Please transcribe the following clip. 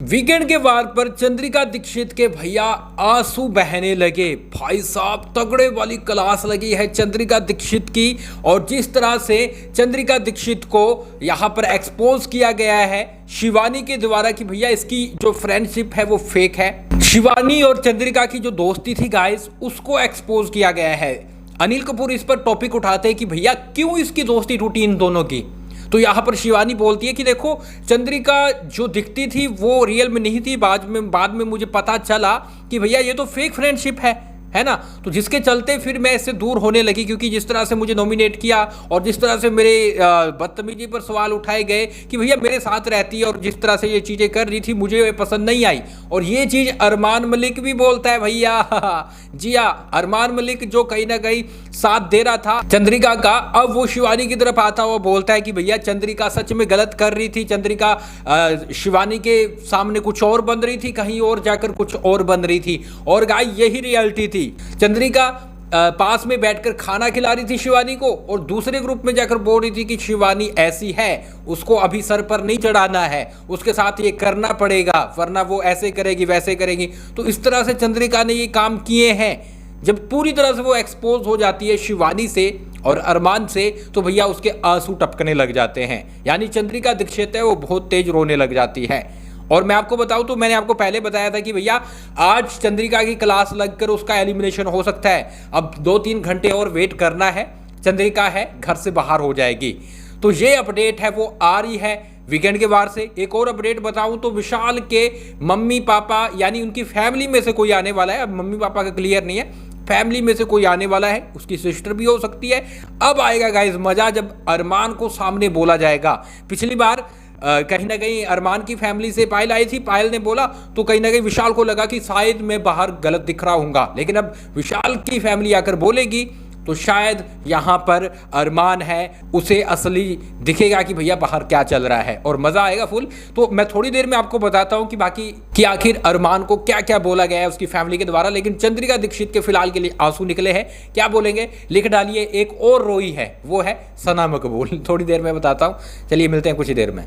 Weekend के वार पर चंद्रिका दीक्षित के भैया आंसू बहने लगे। भाई साहब तगड़े वाली क्लास लगी है चंद्रिका दीक्षित की। और जिस तरह से चंद्रिका दीक्षित को यहाँ पर एक्सपोज किया गया है शिवानी के द्वारा कि भैया इसकी जो फ्रेंडशिप है वो फेक है। शिवानी और चंद्रिका की जो दोस्ती थी गाइस उसको एक्सपोज किया गया है। अनिल कपूर इस पर टॉपिक उठाते हैं कि भैया क्यों इसकी दोस्ती टूटी इन दोनों की। तो यहाँ पर शिवानी बोलती है कि देखो चंद्रिका जो दिखती थी वो रियल में नहीं थी, बाद में मुझे पता चला कि भैया ये तो फेक फ्रेंडशिप है ना। तो जिसके चलते फिर मैं इससे दूर होने लगी, क्योंकि जिस तरह से मुझे नॉमिनेट किया और जिस तरह से मेरे बदतमीजी पर सवाल उठाए गए कि भैया मेरे साथ रहती है और जिस तरह से ये चीज़ें कर रही थी मुझे पसंद नहीं आई। और ये चीज़ अरमान मलिक भी बोलता है भैया जी हाँ, अरमान मलिक जो कहीं ना कहीं साथ दे रहा था चंद्रिका का, अब वो शिवानी की तरफ आता हुआ बोलता है कि भैया चंद्रिका सच में गलत कर रही थी। चंद्रिका शिवानी के सामने कुछ और बन रही थी, कहीं और जाकर कुछ और बन रही थी। और गाय यही रियलिटी थी। चंद्रिका पास में बैठकर खाना खिला रही थी शिवानी को और दूसरे ग्रुप में जाकर बोल रही थी कि शिवानी ऐसी है, उसको अभी सर पर नहीं चढ़ाना है, उसके साथ ये करना पड़ेगा वरना वो ऐसे करेगी वैसे करेगी। तो इस तरह से चंद्रिका ने ये काम किए हैं। जब पूरी तरह से वो एक्सपोज हो जाती है शिवानी से और अरमान से तो भैया उसके आंसू टपकने लग जाते हैं। यानी चंद्रिका दीक्षित है वो बहुत तेज रोने लग जाती है। और मैं आपको बताऊं तो मैंने आपको पहले बताया था कि भैया आज चंद्रिका की क्लास लगकर उसका एलिमिनेशन हो सकता है। अब 2-3 घंटे और वेट करना है, चंद्रिका है घर से बाहर हो जाएगी। तो ये अपडेट है वो आ रही है वीकेंड के वार से। एक और अपडेट बताऊं तो विशाल के मम्मी पापा यानी उनकी फैमिली में से कोई आने वाला है। अब मम्मी पापा का क्लियर नहीं है, फैमिली में से कोई आने वाला है, उसकी सिस्टर भी हो सकती है। अब आएगा गाइस मजा जब अरमान को सामने बोला जाएगा। पिछली बार कहीं ना कहीं अरमान की फैमिली से पायल आई थी, पायल ने बोला तो कहीं ना कहीं विशाल को लगा कि शायद मैं बाहर गलत दिख रहा हूँगा, लेकिन अब विशाल की फैमिली आकर बोलेगी तो शायद यहाँ पर अरमान है उसे असली दिखेगा कि भैया बाहर क्या चल रहा है और मज़ा आएगा फुल। तो मैं थोड़ी देर में आपको बताता हूँ कि बाकी कि आखिर अरमान को क्या क्या बोला गया है उसकी फैमिली के द्वारा। लेकिन चंद्रिका दीक्षित के फिलहाल के लिए आंसू निकले हैं, क्या बोलेंगे लिख डालिए। एक और रोई है वो है सना मकबूल, थोड़ी देर में बताता हूँ। चलिए मिलते हैं कुछ ही देर में।